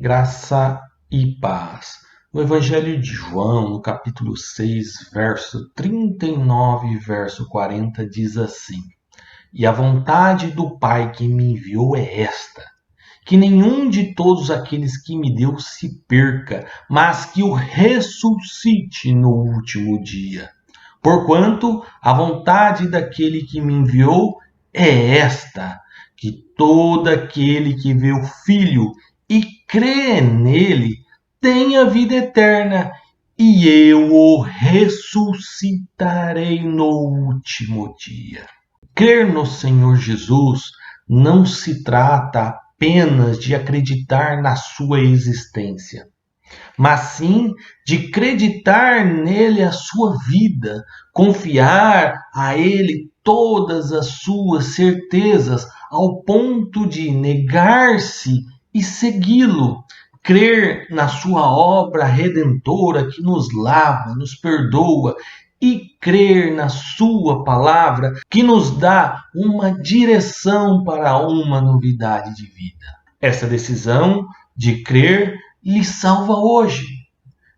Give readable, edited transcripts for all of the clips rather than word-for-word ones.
Graça e paz. No Evangelho de João, no capítulo 6, verso 39 e verso 40, diz assim: E a vontade do Pai que me enviou é esta, que nenhum de todos aqueles que me deu se perca, mas que o ressuscite no último dia. Porquanto a vontade daquele que me enviou é esta, que todo aquele que vê o Filho e crê nele tenha vida eterna, e eu o ressuscitarei no último dia. Crer no Senhor Jesus não se trata apenas de acreditar na sua existência, mas sim de acreditar nele a sua vida, confiar a ele todas as suas certezas, ao ponto de negar-se e segui-lo, crer na sua obra redentora que nos lava, nos perdoa, e crer na sua palavra que nos dá uma direção para uma novidade de vida. Essa decisão de crer lhe salva hoje,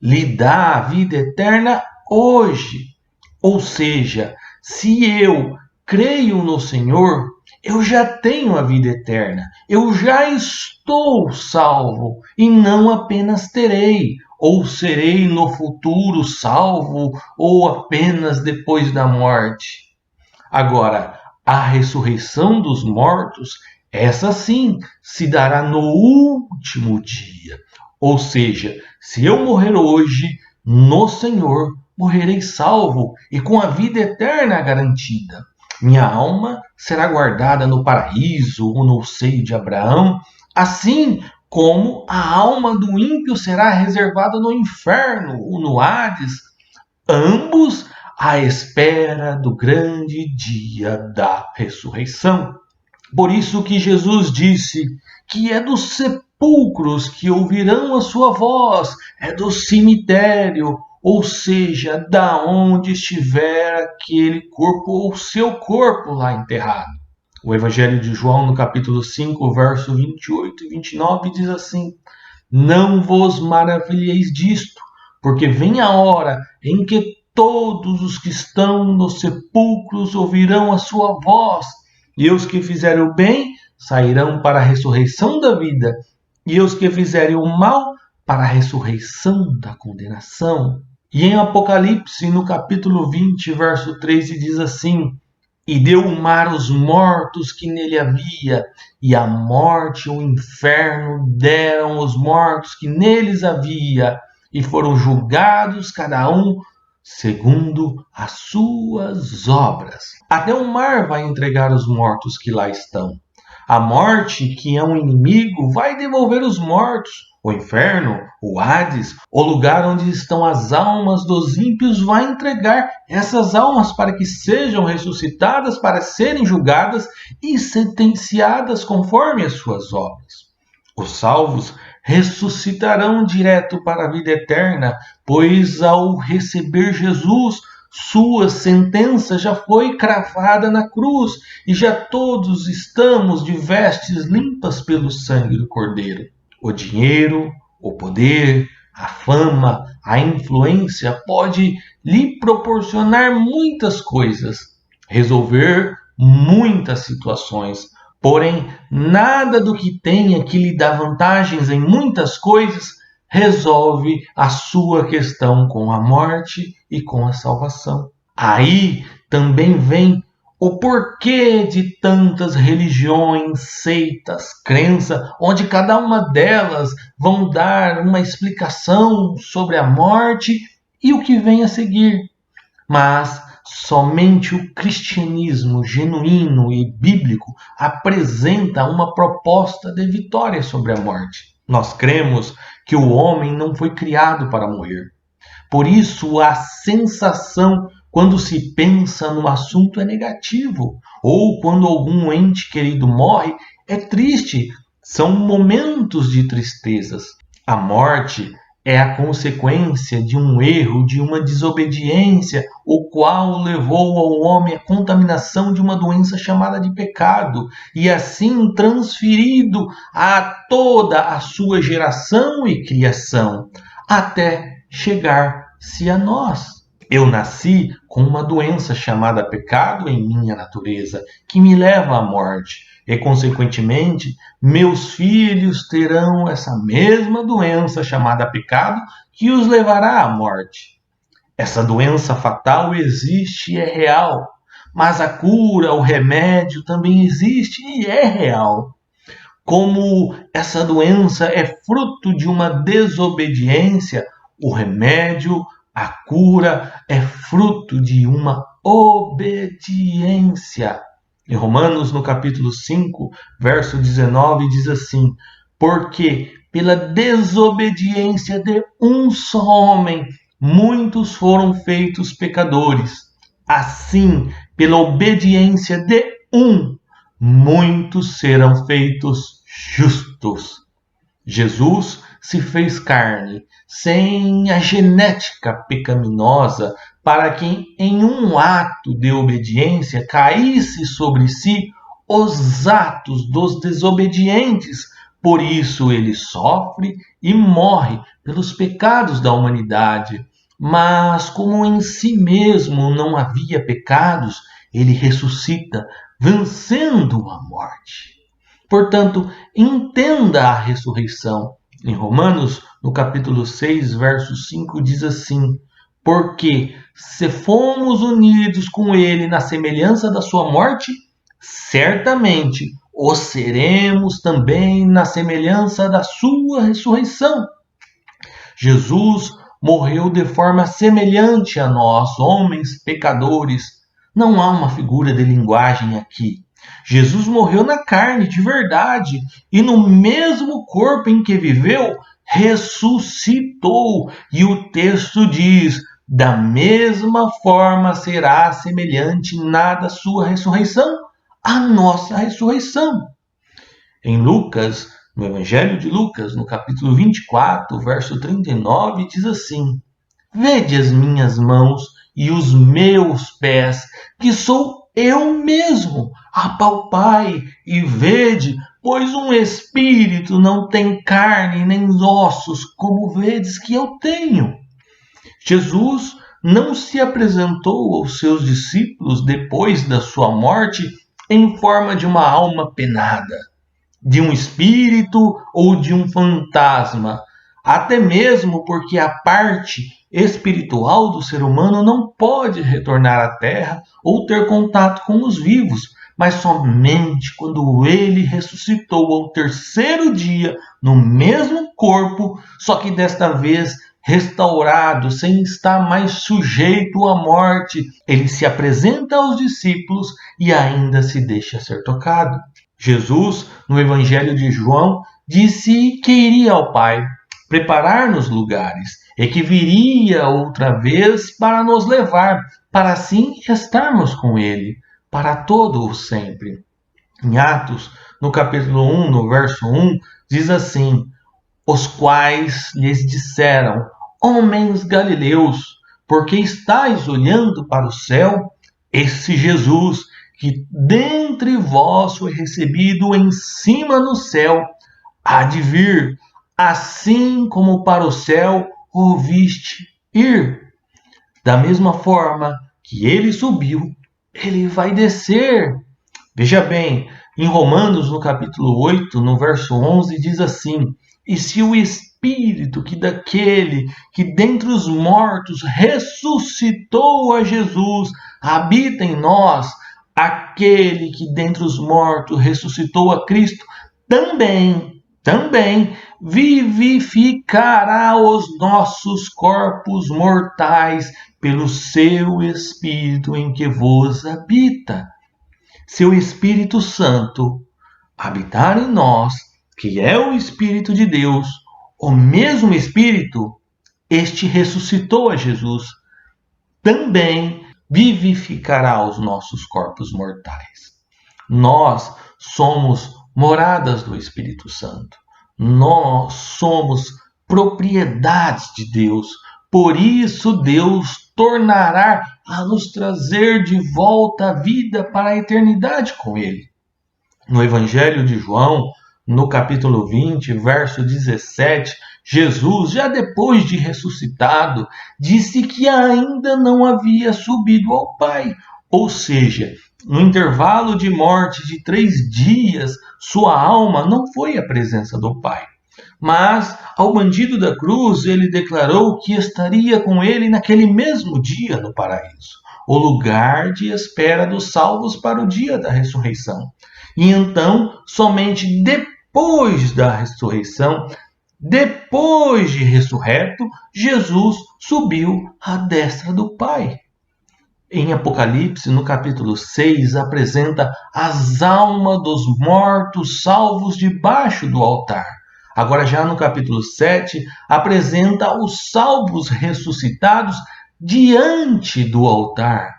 lhe dá a vida eterna hoje. Ou seja, se eu creio no Senhor, eu já tenho a vida eterna, eu já estou salvo e não apenas terei, ou serei no futuro salvo, ou apenas depois da morte. Agora, a ressurreição dos mortos, essa sim, se dará no último dia. Ou seja, se eu morrer hoje, no Senhor, morrerei salvo e com a vida eterna garantida. Minha alma será guardada no paraíso ou no seio de Abraão, assim como a alma do ímpio será reservada no inferno ou no Hades, ambos à espera do grande dia da ressurreição. Por isso que Jesus disse que é dos sepulcros que ouvirão a sua voz, é do cemitério, ou seja, da onde estiver aquele corpo ou seu corpo lá enterrado. O Evangelho de João, no capítulo 5, verso 28 e 29, diz assim: Não vos maravilheis disto, porque vem a hora em que todos os que estão nos sepulcros ouvirão a sua voz, e os que fizerem o bem sairão para a ressurreição da vida, e os que fizerem o mal para a ressurreição da condenação. E em Apocalipse, no capítulo 20, verso 13, diz assim: E deu o mar os mortos que nele havia, e a morte e o inferno deram os mortos que neles havia, e foram julgados cada um segundo as suas obras. Até o mar vai entregar os mortos que lá estão. A morte, que é um inimigo, vai devolver os mortos. O inferno, o Hades, o lugar onde estão as almas dos ímpios, vai entregar essas almas para que sejam ressuscitadas, para serem julgadas e sentenciadas conforme as suas obras. Os salvos ressuscitarão direto para a vida eterna, pois ao receber Jesus, sua sentença já foi cravada na cruz e já todos estamos de vestes limpas pelo sangue do Cordeiro. O dinheiro, o poder, a fama, a influência pode lhe proporcionar muitas coisas, resolver muitas situações, porém nada do que tenha que lhe dá vantagens em muitas coisas resolve a sua questão com a morte e com a salvação. Aí também vem o porquê de tantas religiões, seitas, crenças, onde cada uma delas vão dar uma explicação sobre a morte e o que vem a seguir. Mas somente o cristianismo genuíno e bíblico apresenta uma proposta de vitória sobre a morte. Nós cremos que o homem não foi criado para morrer. Por isso, a sensação quando se pensa no assunto é negativo, ou quando algum ente querido morre, é triste. São momentos de tristezas. A morte é a consequência de um erro, de uma desobediência, o qual levou ao homem à contaminação de uma doença chamada de pecado, e assim transferido a toda a sua geração e criação, até chegar-se a nós. Eu nasci com uma doença chamada pecado em minha natureza, que me leva à morte. E, consequentemente, meus filhos terão essa mesma doença chamada pecado, que os levará à morte. Essa doença fatal existe e é real, mas a cura, o remédio também existe e é real. Como essa doença é fruto de uma desobediência, o remédio, a cura é fruto de uma obediência. Em Romanos, no capítulo 5, verso 19, diz assim: porque pela desobediência de um só homem, muitos foram feitos pecadores. Assim, pela obediência de um, muitos serão feitos justos. Jesus se fez carne, sem a genética pecaminosa, para que em um ato de obediência caísse sobre si os atos dos desobedientes. Por isso ele sofre e morre pelos pecados da humanidade. Mas como em si mesmo não havia pecados, ele ressuscita, vencendo a morte. Portanto, entenda a ressurreição. Em Romanos, no capítulo 6, verso 5, diz assim: porque se fomos unidos com ele na semelhança da sua morte, certamente o seremos também na semelhança da sua ressurreição. Jesus morreu de forma semelhante a nós, homens pecadores. Não há uma figura de linguagem aqui. Jesus morreu na carne, de verdade, e no mesmo corpo em que viveu, ressuscitou. E o texto diz: da mesma forma será semelhante na sua ressurreição a nossa ressurreição. Em Lucas, no Evangelho de Lucas, no capítulo 24, verso 39, diz assim: vede as minhas mãos e os meus pés, que sou eu mesmo. Apalpai e vede, pois um espírito não tem carne nem ossos, como vedes que eu tenho. Jesus não se apresentou aos seus discípulos depois da sua morte em forma de uma alma penada, de um espírito ou de um fantasma, até mesmo porque a parte espiritual do ser humano não pode retornar à Terra ou ter contato com os vivos, mas somente quando ele ressuscitou ao terceiro dia no mesmo corpo, só que desta vez restaurado, sem estar mais sujeito à morte, ele se apresenta aos discípulos e ainda se deixa ser tocado. Jesus, no Evangelho de João, disse que iria ao Pai preparar-nos lugares e que viria outra vez para nos levar, para assim estarmos com ele, para todo o sempre. Em Atos, no capítulo 1, no verso 1, diz assim: os quais lhes disseram: homens galileus, por que estáis olhando para o céu? Esse Jesus que dentre vós foi recebido em cima no céu, há de vir, assim como para o céu o viste ir. Da mesma forma que ele subiu, ele vai descer. Veja bem, em Romanos, no capítulo 8, no verso 11, diz assim: e se o Espírito que daquele que dentre os mortos ressuscitou a Jesus habita em nós, aquele que dentre os mortos ressuscitou a Cristo também vivificará os nossos corpos mortais pelo seu Espírito em que vos habita. Seu Espírito Santo habitar em nós, que é o Espírito de Deus, o mesmo Espírito, este ressuscitou a Jesus, também vivificará os nossos corpos mortais. Nós somos moradas do Espírito Santo. Nós somos propriedades de Deus. Por isso Deus tornará a nos trazer de volta a vida para a eternidade com Ele. No Evangelho de João, no capítulo 20, verso 17, Jesus, já depois de ressuscitado, disse que ainda não havia subido ao Pai. Ou seja, no intervalo de morte de 3 dias, sua alma não foi à presença do Pai. Mas ao bandido da cruz, ele declarou que estaria com ele naquele mesmo dia no paraíso, o lugar de espera dos salvos para o dia da ressurreição. E então, somente depois da ressurreição, depois de ressurreto, Jesus subiu à destra do Pai. Em Apocalipse, no capítulo 6, apresenta as almas dos mortos salvos debaixo do altar. Agora, já no capítulo 7, apresenta os salvos ressuscitados diante do altar.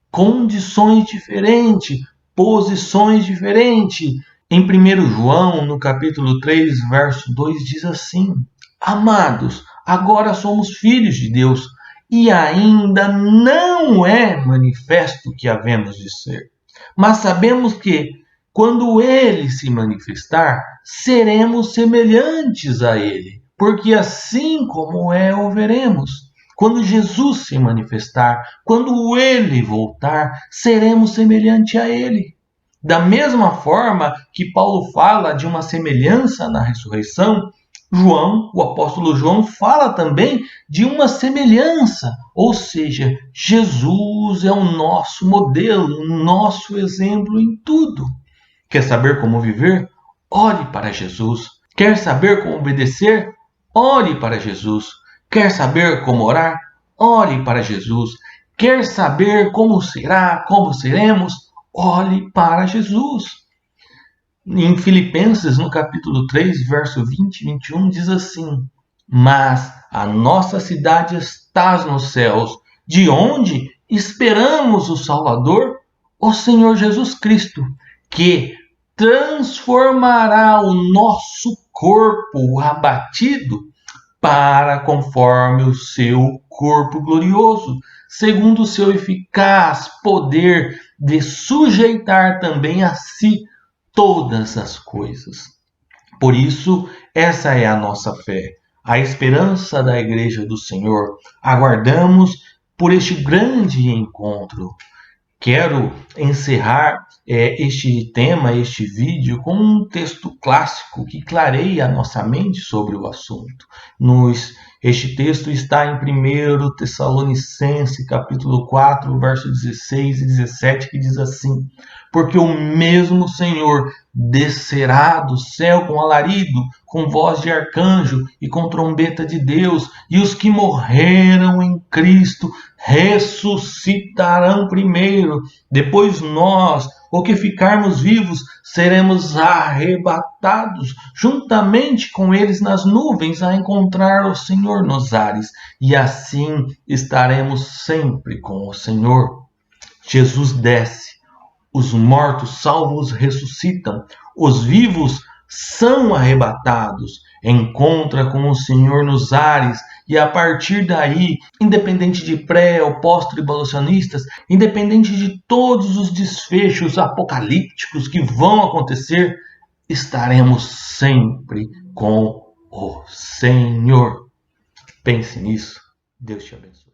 Condições diferentes, posições diferentes. Em 1 João, no capítulo 3, verso 2, diz assim: Amados, agora somos filhos de Deus, e ainda não é manifesto o que havemos de ser. Mas sabemos que, quando Ele se manifestar, seremos semelhantes a Ele, porque assim como é, o veremos. Quando Jesus se manifestar, quando Ele voltar, seremos semelhantes a Ele. Da mesma forma que Paulo fala de uma semelhança na ressurreição, o apóstolo João, fala também de uma semelhança, ou seja, Jesus é o nosso modelo, o nosso exemplo em tudo. Quer saber como viver? Ore para Jesus. Quer saber como obedecer? Ore para Jesus. Quer saber como orar? Ore para Jesus. Quer saber como será, como seremos? Ore para Jesus. Em Filipenses, no capítulo 3, verso 20 e 21, diz assim: Mas a nossa cidade está nos céus, de onde esperamos o Salvador, o Senhor Jesus Cristo, que transformará o nosso corpo abatido para conforme o seu corpo glorioso, segundo o seu eficaz poder de sujeitar também a si todas as coisas. Por isso, essa é a nossa fé, a esperança da Igreja do Senhor. Aguardamos por este grande encontro. Quero encerrar este tema, este vídeo, com um texto clássico que clareia a nossa mente sobre o assunto. Este texto está em 1 Tessalonicenses, capítulo 4, verso 16 e 17, que diz assim: Porque o mesmo Senhor descerá do céu com alarido, com voz de arcanjo e com trombeta de Deus, e os que morreram em Cristo ressuscitarão primeiro. Depois nós, o que ficarmos vivos, seremos arrebatados juntamente com eles nas nuvens a encontrar o Senhor nos ares, e assim estaremos sempre com o Senhor. Jesus desce, os mortos salvos ressuscitam, os vivos são arrebatados, encontra com o Senhor nos ares, e a partir daí, independente de pré ou pós-tribulacionistas, independente de todos os desfechos apocalípticos que vão acontecer, estaremos sempre com o Senhor. Pense nisso. Deus te abençoe.